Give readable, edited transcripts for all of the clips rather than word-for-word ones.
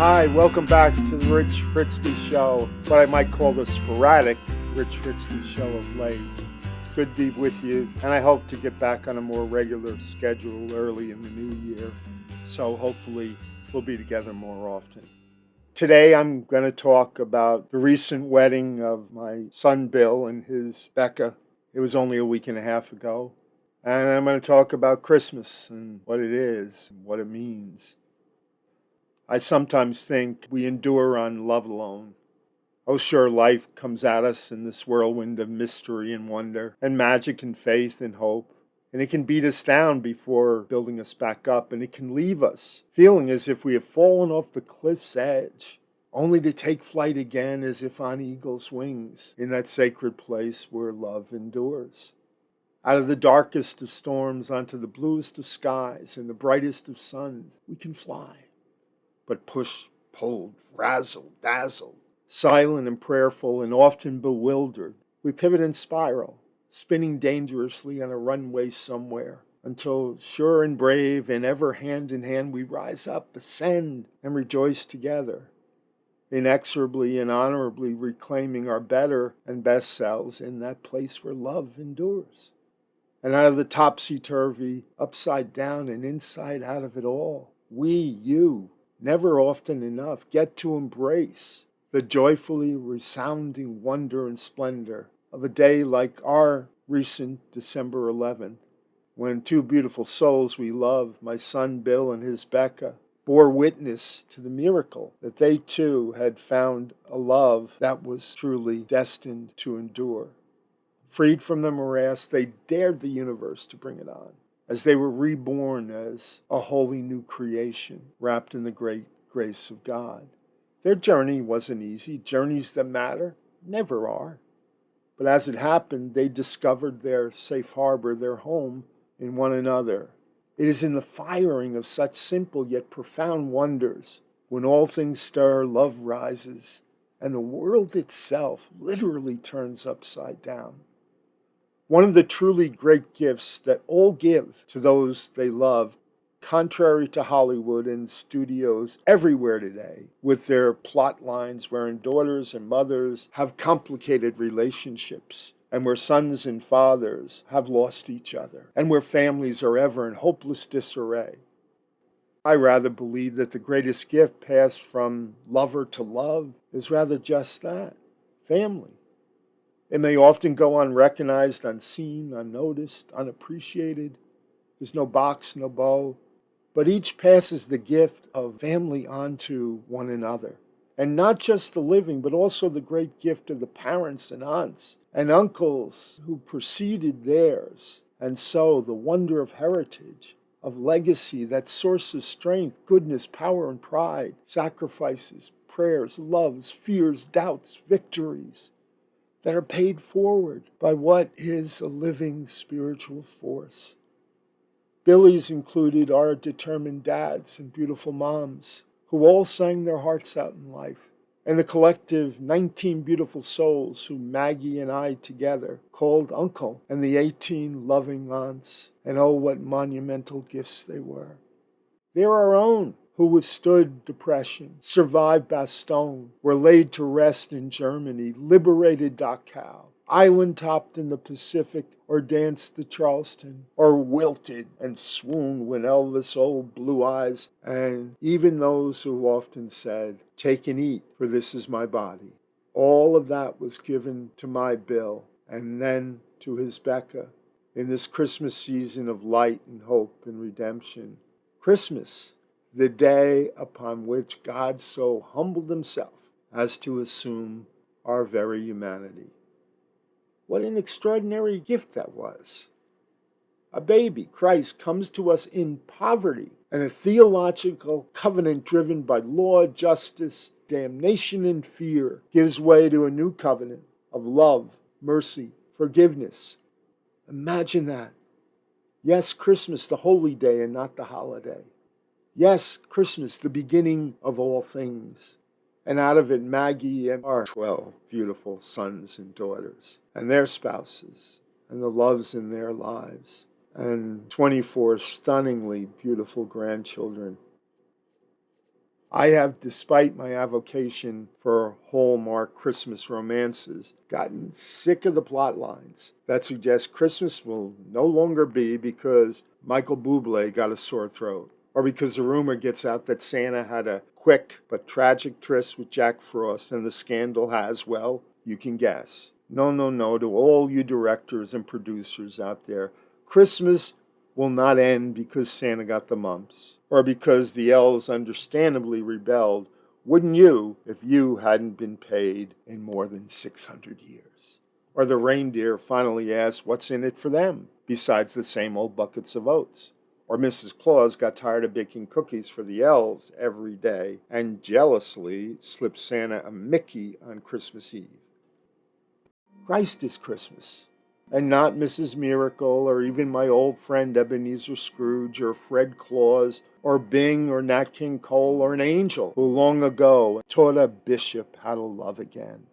Hi, welcome back to the Rich Fritzky Show, what I might call the sporadic Rich Fritzky Show of late. It's good to be with you, and I hope to get back on a more regular schedule early in the new year, so hopefully we'll be together more often. Today I'm going to talk about the recent wedding of my son Bill and his Becca. It was only a week and a half ago. And I'm going to talk about Christmas and what it is and what it means. I sometimes think we endure on love alone. Oh, sure, life comes at us in this whirlwind of mystery and wonder, and magic and faith and hope. And it can beat us down before building us back up, and it can leave us feeling as if we have fallen off the cliff's edge, only to take flight again as if on eagle's wings in that sacred place where love endures. Out of the darkest of storms onto the bluest of skies and the brightest of suns, we can fly. But pushed, pulled, razzled, dazzled, silent and prayerful and often bewildered, we pivot and spiral, spinning dangerously on a runway somewhere, until sure and brave and ever hand in hand we rise up, ascend, and rejoice together, inexorably and honorably reclaiming our better and best selves in that place where love endures. And out of the topsy-turvy, upside down and inside out of it all, we, you, never often enough get to embrace the joyfully resounding wonder and splendor of a day like our recent December 11th, when two beautiful souls we love, my son Bill and his Becca, bore witness to the miracle that they too had found a love that was truly destined to endure. Freed from the morass, they dared the universe to bring it on, as they were reborn as a wholly new creation, wrapped in the great grace of God. Their journey wasn't easy. Journeys that matter never are. But as it happened, they discovered their safe harbor, their home, in one another. It is in the firing of such simple yet profound wonders, when all things stir, love rises, and the world itself literally turns upside down. One of the truly great gifts that all give to those they love, contrary to Hollywood and studios everywhere today, with their plot lines wherein daughters and mothers have complicated relationships, and where sons and fathers have lost each other, and where families are ever in hopeless disarray. I rather believe that the greatest gift passed from lover to love is rather just that, family. It may often go unrecognized, unseen, unnoticed, unappreciated. There's no box, no bow. But each passes the gift of family on to one another. And not just the living, but also the great gift of the parents and aunts and uncles who preceded theirs. And so the wonder of heritage, of legacy, that source of strength, goodness, power, and pride, sacrifices, prayers, loves, fears, doubts, victories, that are paid forward by what is a living spiritual force. Billy's included our determined dads and beautiful moms who all sang their hearts out in life, and the collective 19 beautiful souls who Maggie and I together called Uncle, and the 18 loving aunts, and oh, what monumental gifts they were. They're our own, who withstood depression, survived Bastogne, were laid to rest in Germany, liberated Dachau, island-topped in the Pacific, or danced the Charleston, or wilted and swooned when Elvis' old blue eyes, and even those who often said, "Take and eat, for this is my body." All of that was given to my Bill, and then to his Becca, in this Christmas season of light and hope and redemption. Christmas, the day upon which God so humbled himself as to assume our very humanity. What an extraordinary gift that was. A baby, Christ, comes to us in poverty, and a theological covenant driven by law, justice, damnation, and fear gives way to a new covenant of love, mercy, forgiveness. Imagine that. Yes, Christmas, the holy day and not the holiday. Yes, Christmas, the beginning of all things. And out of it, Maggie and our 12 beautiful sons and daughters, and their spouses, and the loves in their lives, and 24 stunningly beautiful grandchildren. I have, despite my avocation for Hallmark Christmas romances, gotten sick of the plot lines that suggest Christmas will no longer be because Michael Bublé got a sore throat, or because the rumor gets out that Santa had a quick but tragic tryst with Jack Frost and the scandal has, well, you can guess. No, no, no, to all you directors and producers out there, Christmas will not end because Santa got the mumps, or because the elves understandably rebelled, wouldn't you if you hadn't been paid in more than 600 years? Or the reindeer finally asked what's in it for them, besides the same old buckets of oats. Or Mrs. Claus got tired of baking cookies for the elves every day and jealously slipped Santa a Mickey on Christmas Eve. Christ is Christmas, and not Mrs. Miracle, or even my old friend Ebenezer Scrooge, or Fred Claus, or Bing, or Nat King Cole, or an angel who long ago taught a bishop how to love again.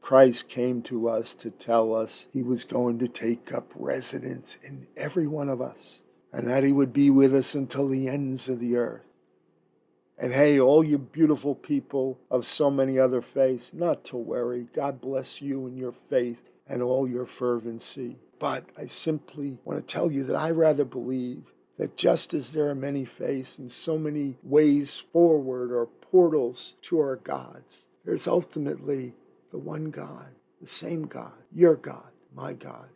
Christ came to us to tell us he was going to take up residence in every one of us, and that he would be with us until the ends of the earth. And hey, all you beautiful people of so many other faiths, not to worry. God bless you and your faith and all your fervency. But I simply want to tell you that I rather believe that just as there are many faiths and so many ways forward or portals to our gods, there's ultimately the one God, the same God, your God, my God.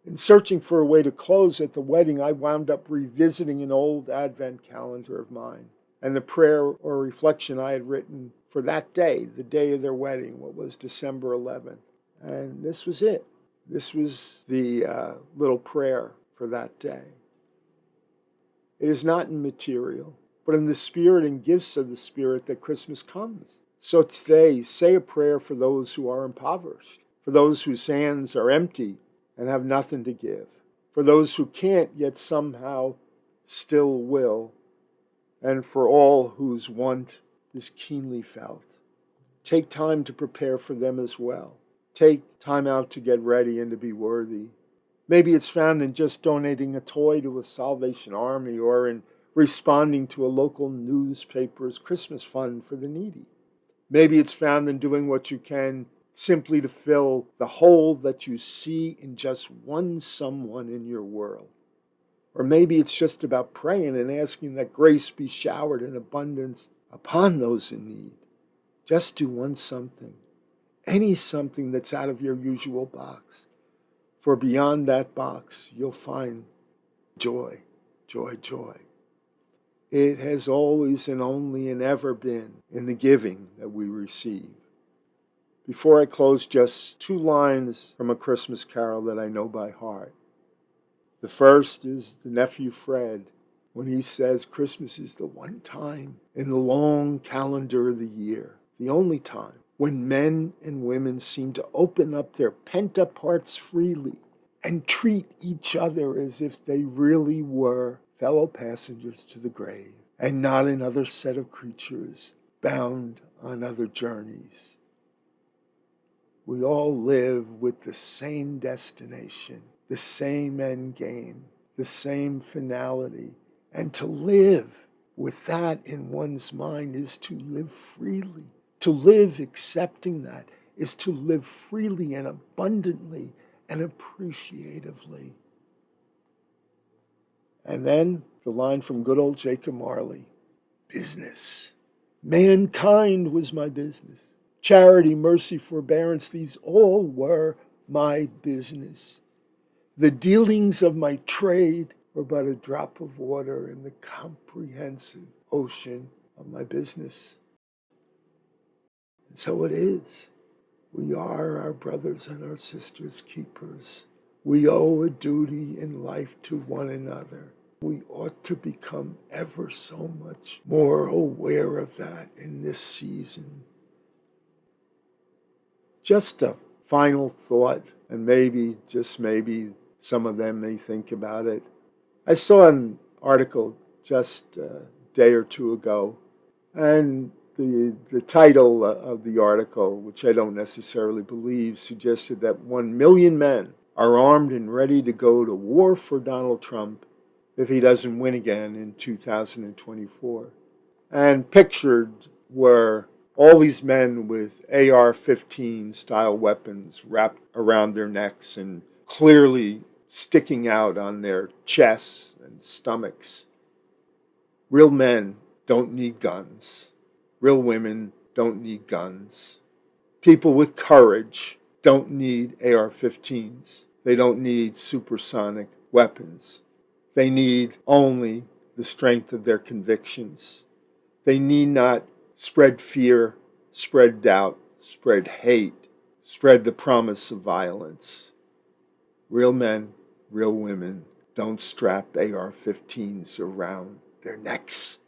In searching for a way to close at the wedding, I wound up revisiting an old Advent calendar of mine and the prayer or reflection I had written for that day, the day of their wedding, what was December 11th. And this was it. This was the little prayer for that day. It is not in material, but in the spirit and gifts of the Spirit that Christmas comes. So today, say a prayer for those who are impoverished, for those whose hands are empty and have nothing to give, for those who can't yet somehow still will, and for all whose want is keenly felt. Take time to prepare for them as well. Take time out to get ready and to be worthy. Maybe it's found in just donating a toy to a Salvation Army or in responding to a local newspaper's Christmas fund for the needy. Maybe it's found in doing what you can simply to fill the hole that you see in just one someone in your world. Or maybe it's just about praying and asking that grace be showered in abundance upon those in need. Just do one something, any something that's out of your usual box. For beyond that box, you'll find joy, joy, joy. It has always and only and ever been in the giving that we receive. Before I close, just 2 lines from a Christmas carol that I know by heart. The first is the nephew Fred, when he says Christmas is the one time in the long calendar of the year, the only time, when men and women seem to open up their pent-up hearts freely and treat each other as if they really were fellow passengers to the grave and not another set of creatures bound on other journeys. We all live with the same destination, the same end game, the same finality. And to live with that in one's mind is to live freely. To live accepting that is to live freely and abundantly and appreciatively. And then the line from good old Jacob Marley, business. Mankind was my business. Charity, mercy, forbearance, these all were my business. The dealings of my trade were but a drop of water in the comprehensive ocean of my business. And so it is. We are our brothers and our sisters' keepers. We owe a duty in life to one another. We ought to become ever so much more aware of that in this season. Just a final thought, and maybe, just maybe, some of them may think about it. I saw an article just a day or two ago, and the title of the article, which I don't necessarily believe, suggested that 1 million men are armed and ready to go to war for Donald Trump if he doesn't win again in 2024. And pictured were all these men with AR-15 style weapons wrapped around their necks and clearly sticking out on their chests and stomachs. Real men don't need guns. Real women don't need guns. People with courage don't need AR-15s. They don't need supersonic weapons. They need only the strength of their convictions. They need not spread fear, spread doubt, spread hate, spread the promise of violence. Real men, real women don't strap AR-15s around their necks.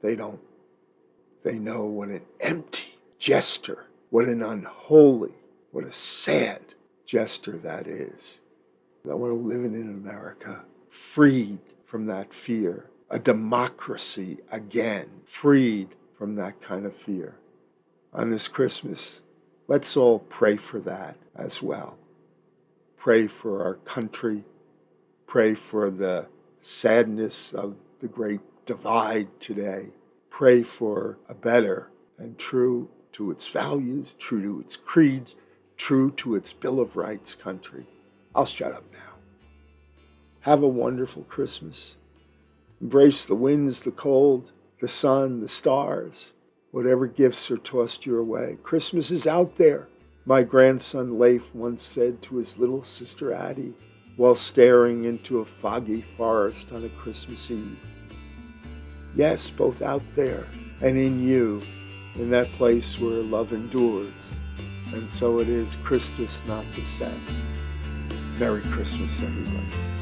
They don't. They know what an empty gesture, what an unholy, what a sad gesture that is. I want to live in America, freed from that fear, a democracy again, freed from that kind of fear. On this Christmas, let's all pray for that as well. Pray for our country. Pray for the sadness of the great divide today. Pray for a better and true to its values, true to its creeds, true to its Bill of Rights country. I'll shut up now. Have a wonderful Christmas. Embrace the winds, the cold, the sun, the stars, whatever gifts are tossed your way. Christmas is out there. My grandson Leif once said to his little sister Addie while staring into a foggy forest on a Christmas Eve. Yes, both out there and in you, in that place where love endures. And so it is Christus not to cess. Merry Christmas, everybody.